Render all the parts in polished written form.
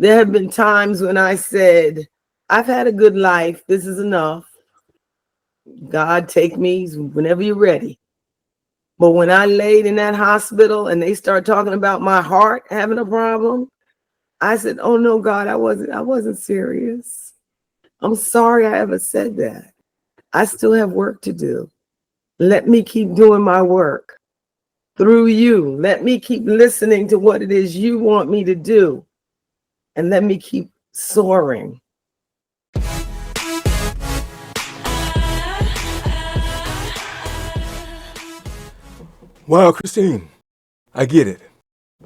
There have been times when I said, I've had a good life. This is enough. God, take me whenever you're ready. But when I laid in that hospital and they started talking about my heart having a problem, I said, oh no, God, I wasn't serious. I'm sorry I ever said that. I still have work to do. Let me keep doing my work through you. Let me keep listening to what it is you want me to do. And let me keep soaring. Wow, Christine, I get it.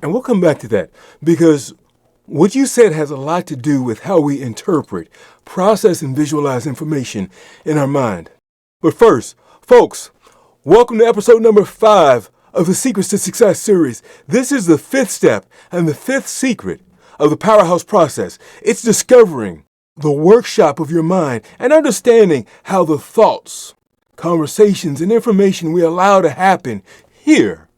And we'll come back to that because what you said has a lot to do with how we interpret, process, and visualize information in our mind. But first, folks, welcome to episode number 5 of the Secrets to Success series. This is the 5th step and the 5th secret of the Powerhouse process. It's discovering the workshop of your mind and understanding how the thoughts, conversations, and information we allow to happen here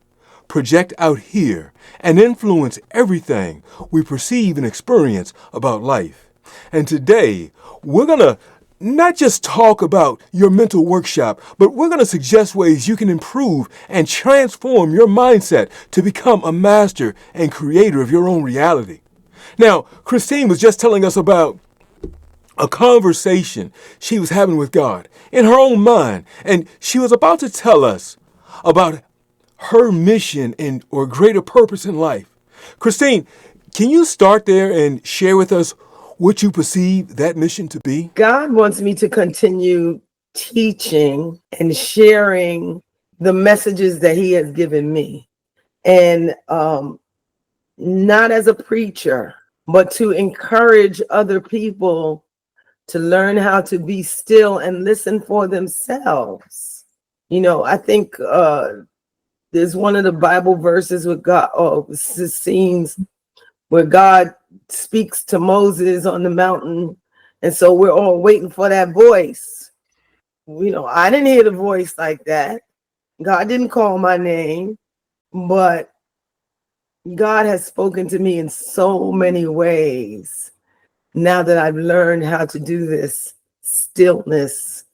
project out here and influence everything we perceive and experience about life. And today, we're going to not just talk about your mental workshop, but we're going to suggest ways you can improve and transform your mindset to become a master and creator of your own reality. Now, Christine was just telling us about a conversation she was having with God in her own mind, and she was about to tell us about her mission or greater purpose in life. Christine, can you start there and share with us what you perceive that mission to be? God wants me to continue teaching and sharing the messages that he has given me. And not as a preacher, but to encourage other people to learn how to be still and listen for themselves. You know, I think there's one of the Bible verses with God, scenes where God speaks to Moses on the mountain. And so we're all waiting for that voice. You know, I didn't hear the voice like that. God didn't call my name, but God has spoken to me in so many ways now that I've learned how to do this stillness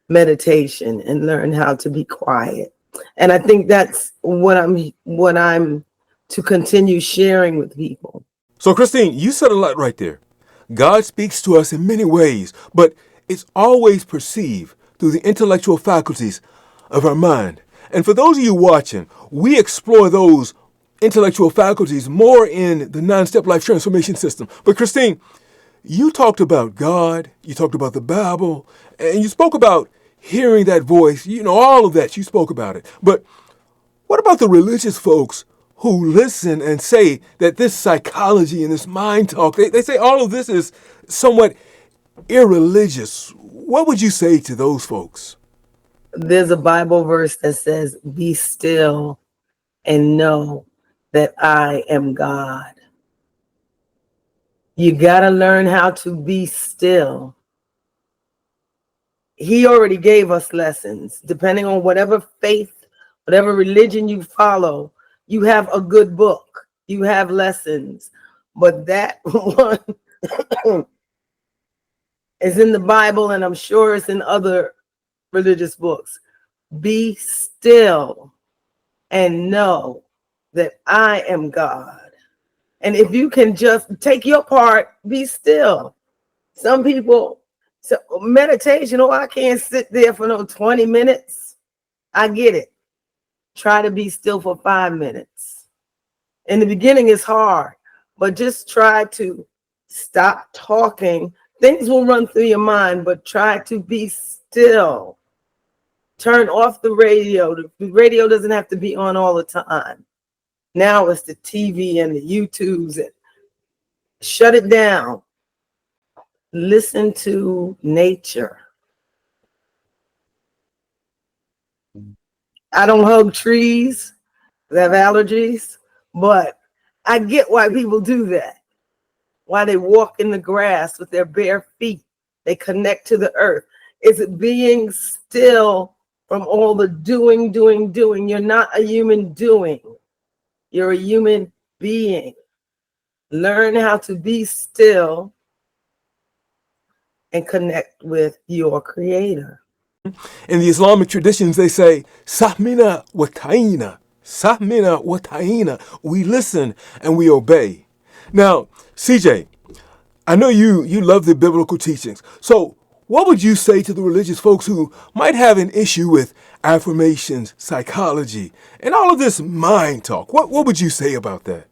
meditation and learn how to be quiet. And I think that's what I'm to continue sharing with people. So, Christine, you said a lot right there. God speaks to us in many ways, but it's always perceived through the intellectual faculties of our mind. And for those of you watching, we explore those intellectual faculties more in the 9-step life transformation system. But Christine, you talked about God, you talked about the Bible, and you spoke about hearing that voice, all of that, you spoke about it. But what about the religious folks who listen and say that this psychology and this mind talk, they say all of this is somewhat irreligious? What would you say to those folks? There's a Bible verse that says, be still and know that I am God. You got to learn how to be still. He already gave us lessons. Depending on whatever faith, whatever religion you follow, you have a good book. You have lessons. But that one is in the Bible, and I'm sure it's in other religious books. Be still and know that I am God. And if you can just take your part, be still. Some people, so meditation, I can't sit there for no 20 minutes. I get it. Try to be still for 5 minutes. In the beginning, it's hard, but just try to stop talking. Things will run through your mind, but try to be still. Turn off the radio. The radio doesn't have to be on all the time. Now it's the TV and the YouTubes. And shut it down. Listen to nature. I don't hug trees that have allergies, but I get why people do that. Why they walk in the grass with their bare feet. They connect to the earth. It's being still from all the doing. You're not a human doing. You're a human being. Learn how to be still and connect with your creator. In the Islamic traditions, they say, Sahmina wa ta'ina. Sahmina wa ta'ina. We listen and we obey. Now, CJ, I know you love the biblical teachings. So, what would you say to the religious folks who might have an issue with affirmations, psychology, and all of this mind talk? What would you say about that?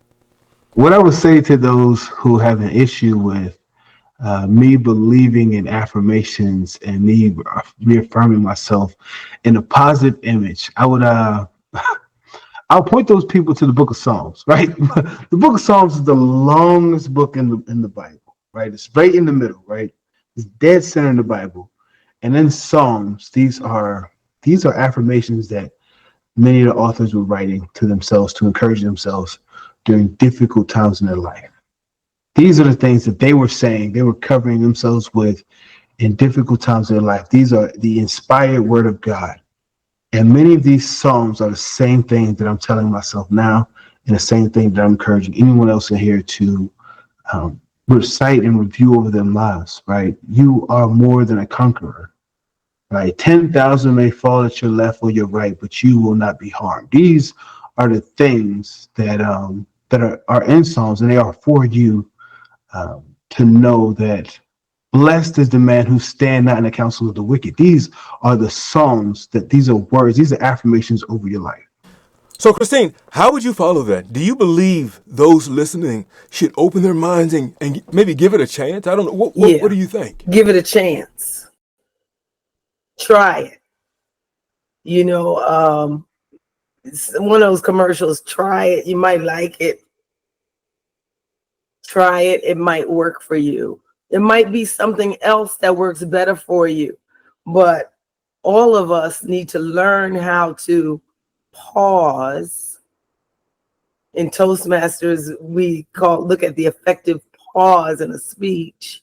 What I would say to those who have an issue with me believing in affirmations and me reaffirming myself in a positive image, I'll point those people to the Book of Psalms. Right, the Book of Psalms is the longest book in the Bible. Right, it's right in the middle. Right, it's dead center in the Bible, and in Psalms, these are affirmations that many of the authors were writing to themselves to encourage themselves during difficult times in their life. These are the things that they were saying, they were covering themselves with in difficult times in their life. These are the inspired word of God. And many of these Psalms are the same thing that I'm telling myself now, and the same thing that I'm encouraging anyone else in here to recite and review over their lives, right? You are more than a conqueror. Right, 10,000 may fall at your left or your right, but you will not be harmed. These are the things that are in Psalms, and they are for you to know that blessed is the man who stand not in the counsel of the wicked. These are the Psalms, that these are words, these are affirmations over your life. So, Christine, how would you follow that? Do you believe those listening should open their minds and maybe give it a chance? I don't know. What do you think? Give it a chance. Try it. It's one of those commercials. Try it. You might like it. Try it. It might work for you. There might be something else that works better for you. But all of us need to learn how to pause. In Toastmasters, we look at the effective pause in a speech.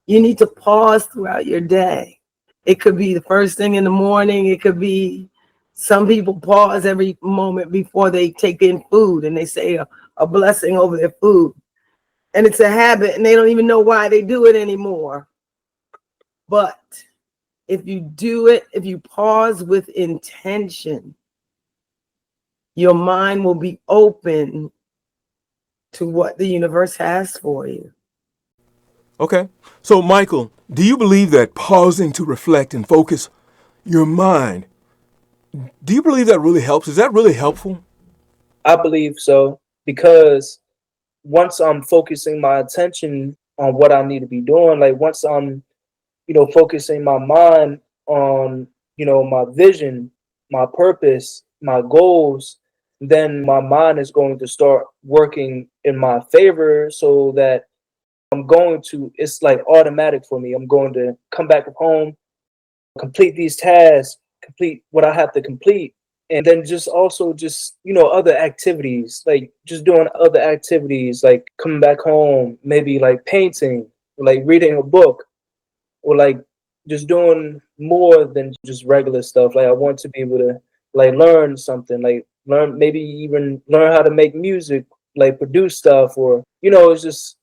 You need to pause throughout your day. It could be the first thing in the morning. It could be, some people pause every moment before they take in food and they say a blessing over their food. And it's a habit and they don't even know why they do it anymore. But if you do it, if you pause with intention, your mind will be open to what the universe has for you. Okay. So, Michael, do you believe that pausing to reflect and focus your mind, do you believe that really helps? Is that really helpful? I believe so, because once I'm focusing my attention on what I need to be doing, like once I'm, focusing my mind on, my vision, my purpose, my goals, then my mind is going to start working in my favor, so that it's like automatic for me. I'm going to come back home, complete these tasks, complete what I have to complete. And then just also other activities, like just doing other activities, like coming back home, maybe like painting, like reading a book, or like just doing more than just regular stuff. Like I want to be able to like learn something, like maybe even learn how to make music, like produce stuff, or, it's just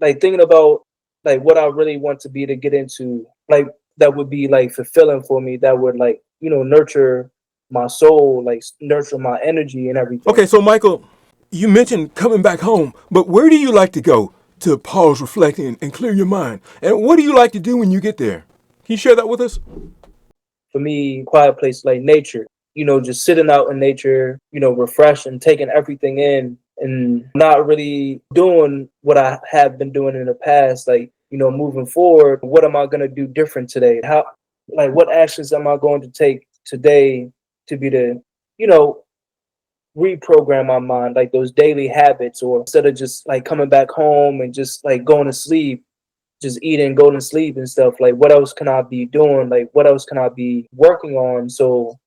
like thinking about like what I really want to be to get into, like that would be like fulfilling for me, that would like, nurture my soul, like nurture my energy and everything. Okay, so Michael, you mentioned coming back home, but where do you like to go to pause, reflect, and clear your mind? And what do you like to do when you get there? Can you share that with us? For me, quiet place like nature, just sitting out in nature, refresh and taking everything in, and not really doing what I have been doing in the past. Like, moving forward, what am I going to do different today? What actions am I going to take today to be you know, reprogram my mind, like those daily habits, or instead of just like coming back home and just like going to sleep, just eating, going to sleep and stuff, like what else can I be doing? Like what else can I be working on? So,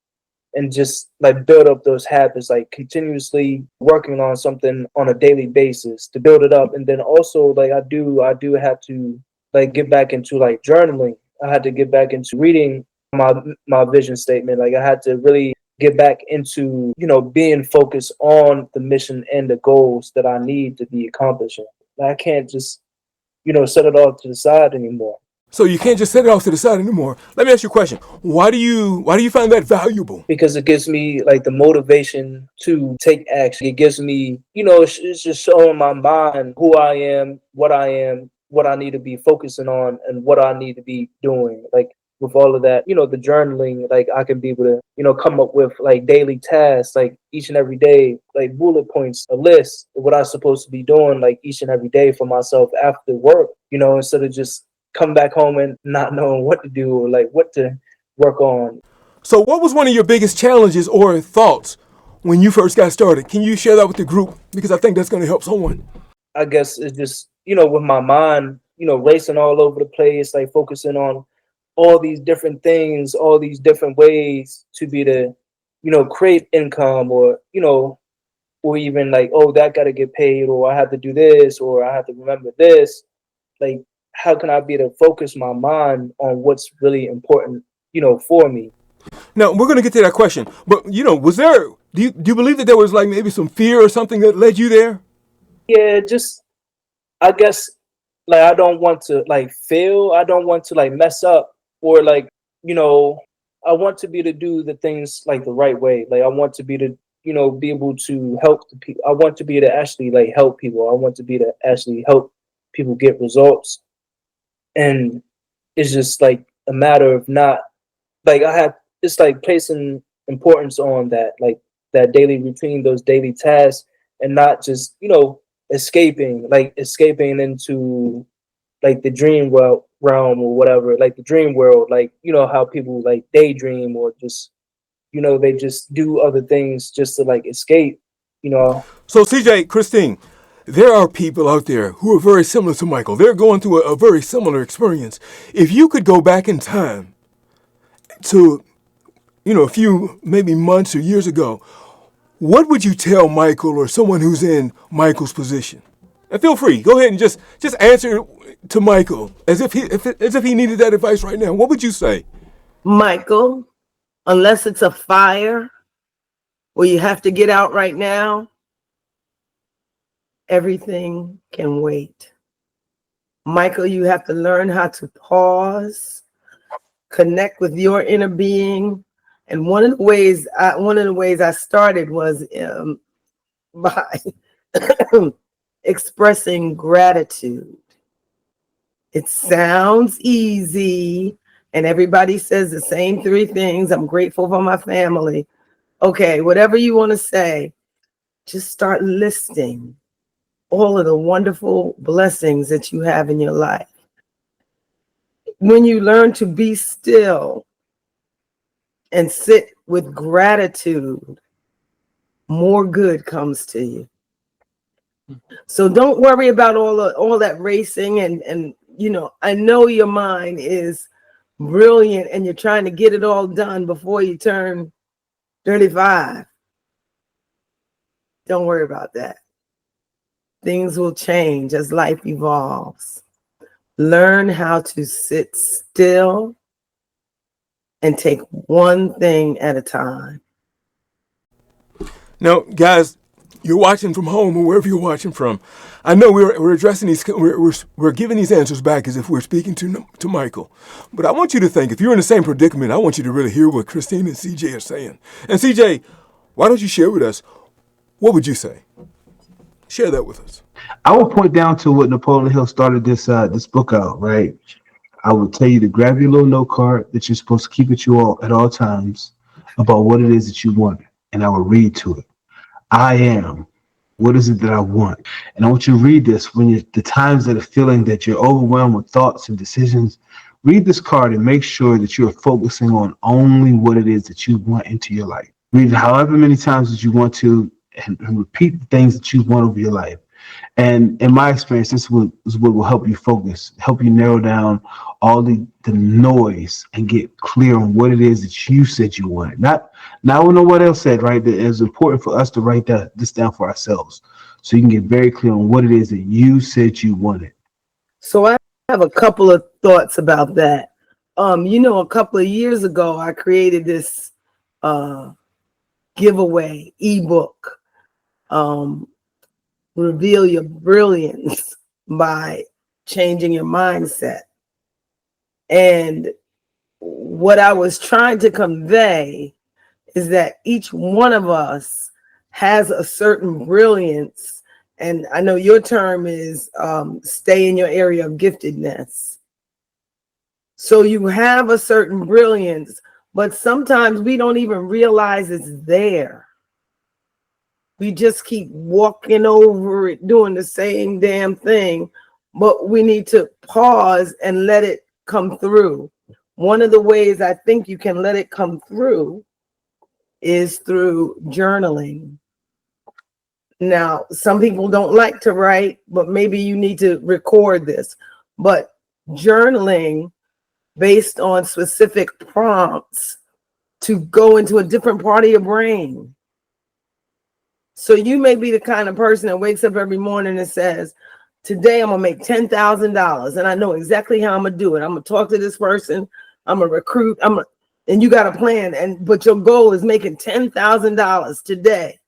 and just like build up those habits, like continuously working on something on a daily basis to build it up. And then also like I do have to like get back into like journaling. I had to get back into reading my vision statement. Like I had to really get back into, being focused on the mission and the goals that I need to be accomplishing. I can't just, set it off to the side anymore. So you can't just set it off to the side anymore. Let me ask you a question. Why do you find that valuable? Because it gives me like the motivation to take action. It gives me, it's just showing my mind who I am, what I need to be focusing on, and what I need to be doing. Like with all of that, the journaling, like I can be able to, come up with like daily tasks, like each and every day, like bullet points, a list of what I'm supposed to be doing, like each and every day for myself after work, instead of just come back home and not knowing what to do or like what to work on. So what was one of your biggest challenges or thoughts when you first got started? Can you share that with the group? Because I think that's going to help someone. I guess it's just, with my mind, racing all over the place, like focusing on all these different things, all these different ways to be to, create income or, or even like, oh, that got to get paid, or I have to do this, or I have to remember this. Like, how can I be to focus my mind on what's really important, for me? Now, we're going to get to that question. But, do you believe that there was like maybe some fear or something that led you there? Yeah, just, I guess, like, I don't want to like fail. I don't want to like mess up, or like, I want to be to do the things like the right way. Like I want to be to, be able to help the people. I want to be to actually like help people. I want to be to actually help people get results. And it's just like a matter of not like it's like placing importance on that, like that daily routine, those daily tasks, and not just, escaping into like the dream realm or whatever, like the dream world, like, how people like daydream or just, they just do other things just to like escape, So, CJ, Christine, there are people out there who are very similar to Michael. They're going through a very similar experience. If you could go back in time to, a few maybe months or years ago, what would you tell Michael or someone who's in Michael's position? And feel free, go ahead and just answer to Michael as if he needed that advice right now. What would you say? Michael, unless it's a fire where you have to get out right now, everything can wait. Michael, you have to learn how to pause, connect with your inner being. And one of the ways I started was by expressing gratitude. It sounds easy, and everybody says the same three things. I'm grateful for my family. Okay, whatever you want to say, just start listing all of the wonderful blessings that you have in your life. When you learn to be still and sit with gratitude, more good comes to you. So don't worry about all that racing and I know your mind is brilliant and you're trying to get it all done before you turn 35. Don't worry about that. Things will change as life evolves. Learn how to sit still and take one thing at a time. Now, guys, you're watching from home or wherever you're watching from. I know we're addressing these, we're giving these answers back as if we're speaking to Michael. But I want you to think, if you're in the same predicament, I want you to really hear what Christine and CJ are saying. And CJ, why don't you share with us, what would you say? Share that with us. I would point down to what Napoleon Hill started this book out, right? I would tell you to grab your little note card that you're supposed to keep at all times about what it is that you want, and I would read to it. I am. What is it that I want? And I want you to read this when the times that are feeling that you're overwhelmed with thoughts and decisions. Read this card and make sure that you're focusing on only what it is that you want into your life. Read it however many times as you want to, and repeat the things that you want over your life. And in my experience, this is what will help you focus, help you narrow down all the noise and get clear on what it is that you said you wanted. Not what no one else said, right? It's important for us to write this down for ourselves so you can get very clear on what it is that you said you wanted. So I have a couple of thoughts about that. A couple of years ago, I created this giveaway ebook, Reveal Your Brilliance by Changing Your Mindset. And what I was trying to convey is that each one of us has a certain brilliance. And I know your term is stay in your area of giftedness. So you have a certain brilliance, but sometimes we don't even realize it's there. We just keep walking over it, doing the same damn thing, but we need to pause and let it come through. One of the ways I think you can let it come through is through journaling. Now, some people don't like to write, but maybe you need to record this. But journaling based on specific prompts to go into a different part of your brain. So you may be the kind of person that wakes up every morning and says, today I'm gonna make $10,000 and I know exactly how I'm gonna do it. I'm gonna talk to this person, I'm gonna recruit, and you got a plan, but your goal is making $10,000 today.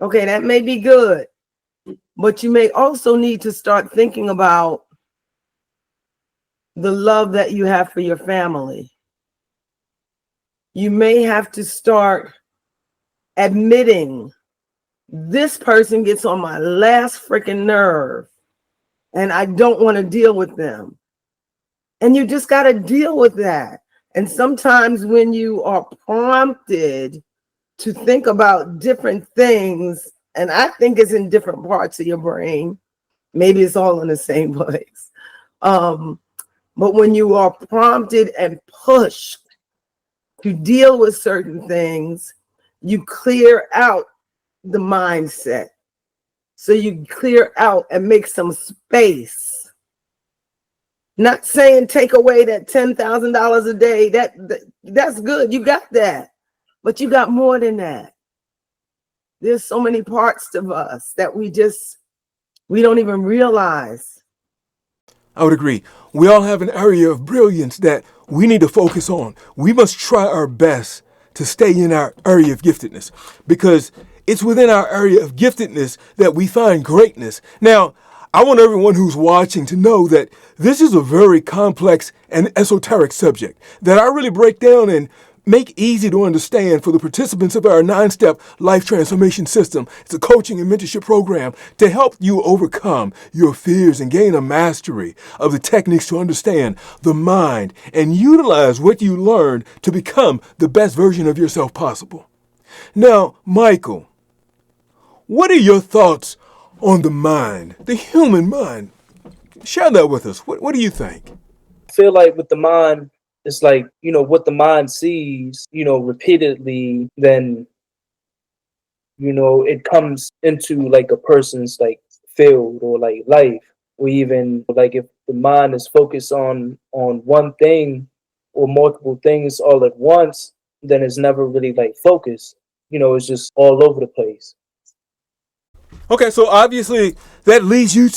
Okay, that may be good, but you may also need to start thinking about the love that you have for your family. You may have to start admitting, this person gets on my last freaking nerve and I don't want to deal with them. And you just got to deal with that. And sometimes when you are prompted to think about different things, and I think it's in different parts of your brain, maybe it's all in the same place. But when you are prompted and pushed to deal with certain things, you clear out the mindset. So you clear out and make some space. Not saying take away that $10,000 a day. That's good. You got that. But you got more than that. There's so many parts of us that we don't even realize. I would agree. We all have an area of brilliance that we need to focus on. We must try our best to stay in our area of giftedness, because it's within our area of giftedness that we find greatness. Now, I want everyone who's watching to know that this is a very complex and esoteric subject that I really break down and make easy to understand for the participants of our 9-step life transformation system. It's a coaching and mentorship program to help you overcome your fears and gain a mastery of the techniques to understand the mind and utilize what you learn to become the best version of yourself possible. Now, Michael, what are your thoughts on the mind, the human mind? Share that with us. What do you think? I feel like with the mind, it's like, what the mind sees, repeatedly, then, it comes into like a person's like field or like life, or even like if the mind is focused on one thing or multiple things all at once, then it's never really like focused. It's just all over the place. Okay, so obviously that leads you,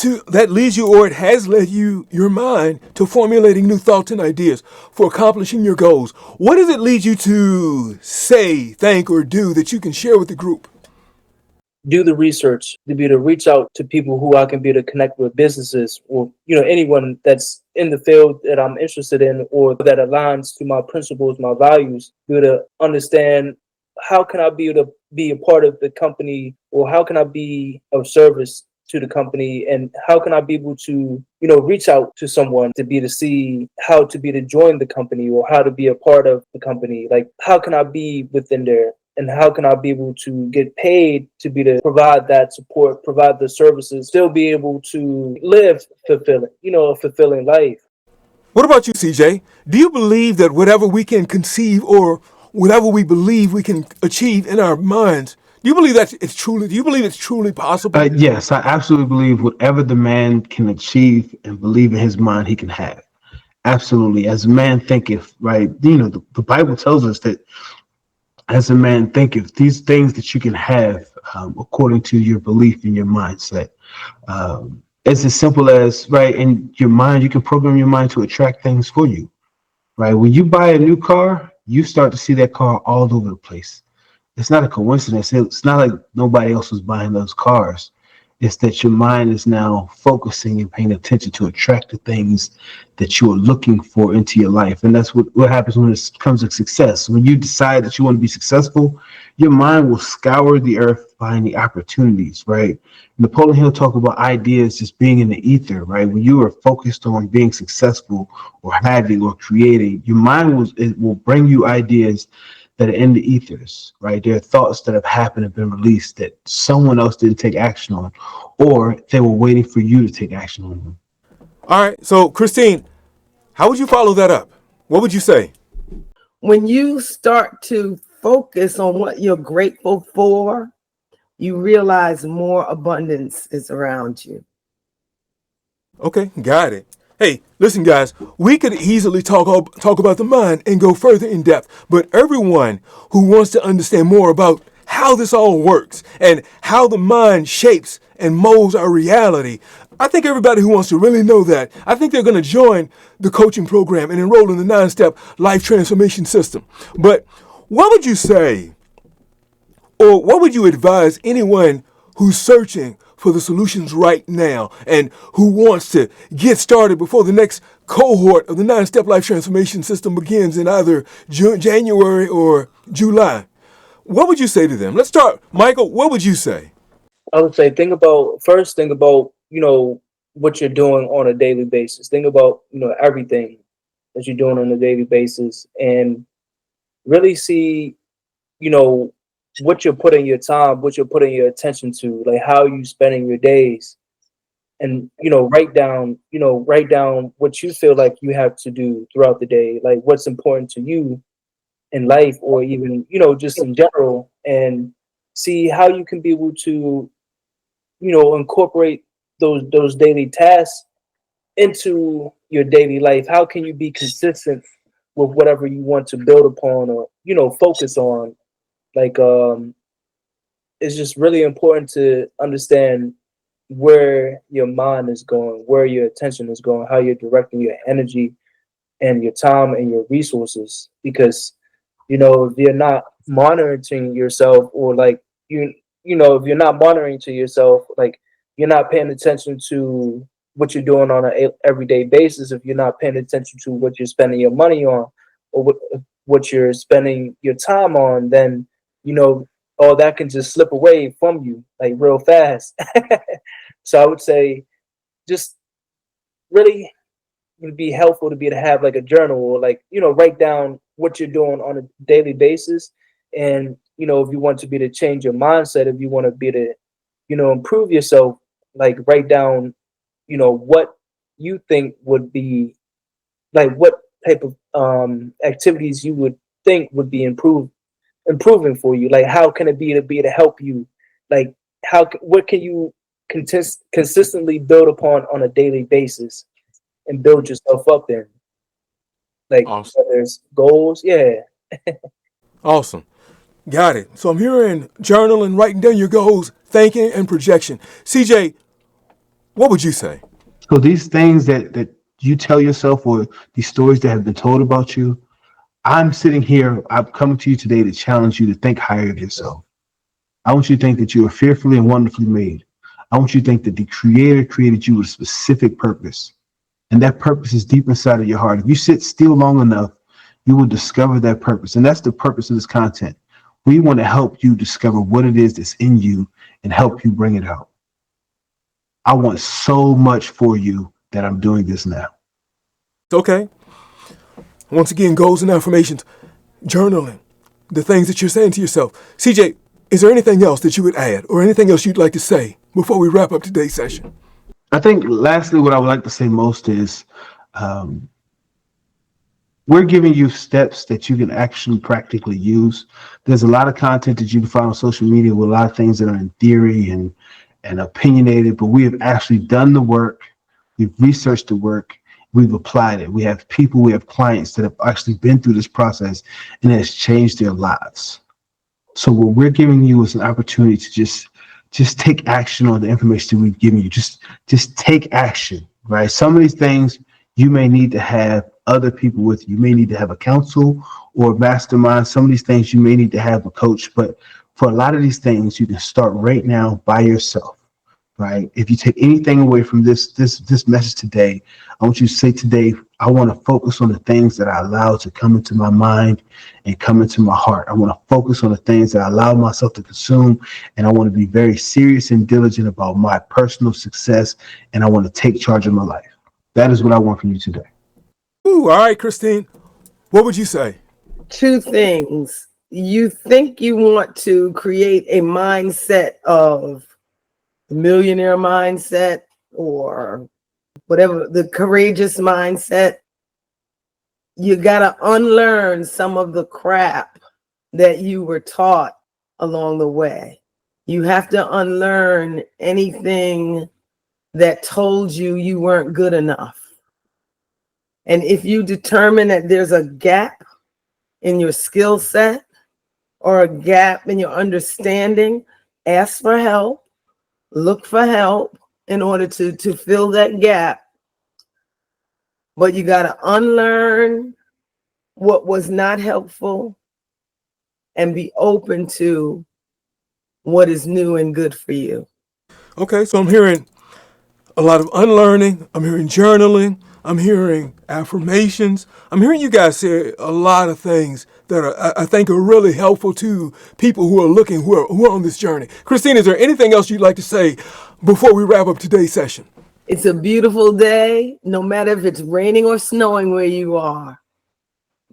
or it has led you, your mind, to formulating new thoughts and ideas for accomplishing your goals. What does it lead you to say, think, or do that you can share with the group? Do the research, to be to reach out to people who I can be to connect with, businesses, or anyone that's in the field that I'm interested in or that aligns to my principles, my values. Be to understand, how can I be able to be a part of the company, or how can I be of service to the company, and how can I be able to reach out to someone to be to see how to be to join the company, or how to be a part of the company. Like, how can I be within there, and how can I be able to get paid to be to provide that support, provide the services, still be able to live fulfilling, a fulfilling life. What about you, CJ? Do you believe that whatever we can conceive or whatever we believe we can achieve in our minds, do you believe it's truly possible? Yes, I absolutely believe whatever the man can achieve and believe in his mind, he can have. Absolutely. As a man thinketh, right? The Bible tells us that as a man thinketh, these things that you can have according to your belief in your mindset. It's as simple as, right, in your mind, you can program your mind to attract things for you, right? When you buy a new car, you start to see that car all over the place. it's not a coincidence. It's not like nobody else was buying those cars. It's that your mind is now focusing and paying attention to attract the things that you are looking for into your life. And that's what happens when it comes to success. When you decide that you want to be successful, your mind will scour the earth finding opportunities, right? Napoleon Hill talked about ideas just being in the ether, right? When you are focused on being successful or having or creating, your mind will bring you ideas that are in the ethers, right? There are thoughts that have happened and been released that someone else didn't take action on, or they were waiting for you to take action on them. All right. So, Christine, how would you follow that up? What would you say? When you start to focus on what you're grateful for, you realize more abundance is around you. Okay, got it. Hey, listen, guys, we could easily talk about the mind and go further in depth, but everyone who wants to understand more about how this all works and how the mind shapes and molds our reality, I think everybody who wants to really know that, I think they're going to join the coaching program and enroll in the 9-step life transformation system. But what would you say, or what would you advise anyone who's searching for the solutions right now and who wants to get started before the next cohort of the 9-step life transformation system begins in either January or July? What would you say to them? Let's start. Michael, what would you say? I would say think about, what you're doing on a daily basis. Think about, everything that you're doing on a daily basis, and really see, what you're putting your time, what you're putting your attention to, like how you spending your days, and write down what you feel like you have to do throughout the day, like what's important to you in life, or even just in general, and see how you can be able to incorporate those daily tasks into your daily life. How can you be consistent with whatever you want to build upon, or focus on? Like it's just really important to understand where your mind is going, where your attention is going, how you're directing your energy and your time and your resources. Because if you're not monitoring yourself, or like if you're not monitoring to yourself, like you're not paying attention to what you're doing on an everyday basis, if you're not paying attention to what you're spending your money on, or what you're spending your time on, then all that can just slip away from you like real fast. So I would say just really it would be helpful to have like a journal, or like write down what you're doing on a daily basis. And if you want to be to change your mindset, if you want to be to improve yourself, like write down what you think would be, like what type of activities you would think would be improving for you. Like how can it be to help you, like what can you consistently build upon on a daily basis and build yourself up in, like Awesome. whether it's goals. Awesome. Got it. So I'm hearing journaling, writing down your goals, thinking, and projection. CJ, what would you say? So these things that you tell yourself, or these stories that have been told about you, I'm sitting here, I'm coming to you today to challenge you to think higher of yourself. I want you to think that you are fearfully and wonderfully made. I want you to think that the Creator created you with a specific purpose. And that purpose is deep inside of your heart. If you sit still long enough, you will discover that purpose. And that's the purpose of this content. We want to help you discover what it is that's in you and help you bring it out. I want so much for you that I'm doing this now. Okay. Once again, goals and affirmations, journaling, the things that you're saying to yourself. CJ, is there anything else that you would add, or anything else you'd like to say before we wrap up today's session? I think lastly, what I would like to say most is we're giving you steps that you can actually practically use. There's a lot of content that you can find on social media with a lot of things that are in theory and opinionated, but we have actually done the work. We've researched the work. We've applied it. We have people, we have clients that have actually been through this process, and it has changed their lives. So what we're giving you is an opportunity to just take action on the information that we've given you. Just take action, right? Some of these things You may need to have other people with you. You may need to have a counsel or a mastermind. Some of these things you may need to have a coach, but for a lot of these things, you can start right now by yourself. Right? If you take anything away from this message today, I want you to say today, I want to focus on the things that I allow to come into my mind and come into my heart. I want to focus on the things that I allow myself to consume, and I want to be very serious and diligent about my personal success, and I want to take charge of my life. That is what I want from you today. Ooh, all right, Christine. What would you say? Two things. You think you want to create a mindset of the millionaire mindset or whatever, the courageous mindset. You got to unlearn some of the crap that you were taught along the way. You have to unlearn anything that told you you weren't good enough. And if you determine that there's a gap in your skill set or a gap in your understanding, ask for help, look for help in order to fill that gap. But you got to unlearn what was not helpful and be open to what is new and good for you. Okay, so I'm hearing a lot of unlearning. I'm hearing journaling. I'm hearing affirmations. I'm hearing you guys say a lot of things that I think are really helpful to people who are looking, who are on this journey. Christine, is there anything else you'd like to say before we wrap up today's session? It's a beautiful day, no matter if it's raining or snowing where you are.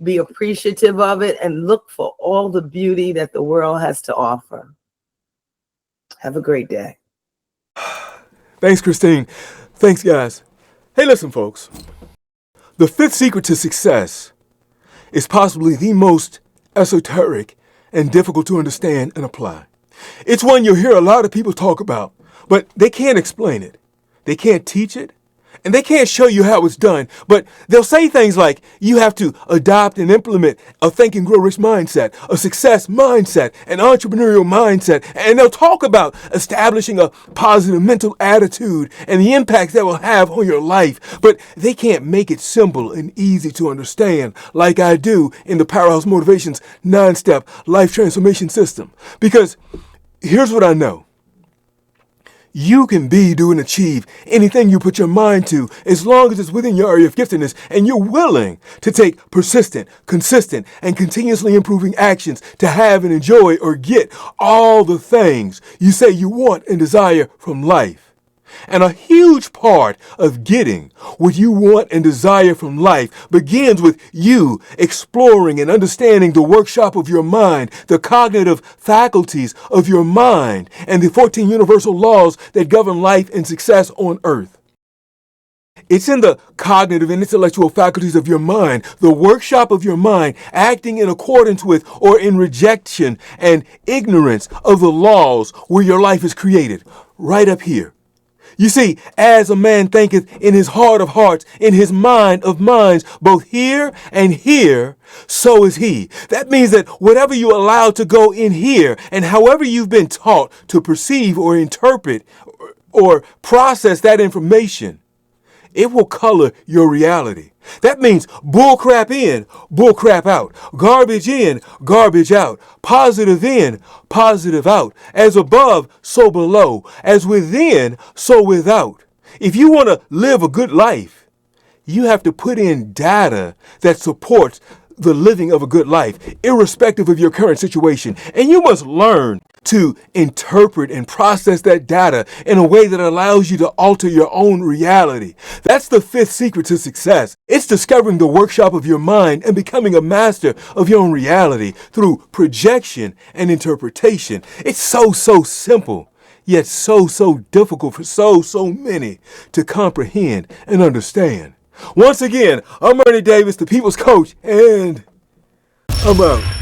Be appreciative of it and look for all the beauty that the world has to offer. Have a great day. Thanks, Christine. Thanks, guys. Hey, listen, folks. The fifth secret to success is possibly the most esoteric and difficult to understand and apply. It's one you'll hear a lot of people talk about, but they can't explain it. They can't teach it, and they can't show you how it's done, but they'll say things like you have to adopt and implement a think and grow rich mindset, a success mindset, an entrepreneurial mindset, and they'll talk about establishing a positive mental attitude and the impact that will have on your life, but they can't make it simple and easy to understand like I do in the Powerhouse Motivations 9-step life transformation system. Because here's what I know. You can be, do, and achieve anything you put your mind to as long as it's within your area of giftedness and you're willing to take persistent, consistent, and continuously improving actions to have and enjoy or get all the things you say you want and desire from life. And a huge part of getting what you want and desire from life begins with you exploring and understanding the workshop of your mind, the cognitive faculties of your mind, and the 14 universal laws that govern life and success on earth. It's in the cognitive and intellectual faculties of your mind, the workshop of your mind, acting in accordance with or in rejection and ignorance of the laws where your life is created, right up here. You see, as a man thinketh in his heart of hearts, in his mind of minds, both here and here, so is he. That means that whatever you allow to go in here, and however you've been taught to perceive or interpret or process that information, it will color your reality. That means bullcrap in, bullcrap out. Garbage in, garbage out. Positive in, positive out. As above, so below. As within, so without. If you want to live a good life, you have to put in data that supports the living of a good life, irrespective of your current situation. And you must learn to interpret and process that data in a way that allows you to alter your own reality. That's the fifth secret to success. It's discovering the workshop of your mind and becoming a master of your own reality through projection and interpretation. It's so simple, yet so difficult for so many to comprehend and understand. Once again, I'm Ernie Davis, the People's Coach, and I'm out.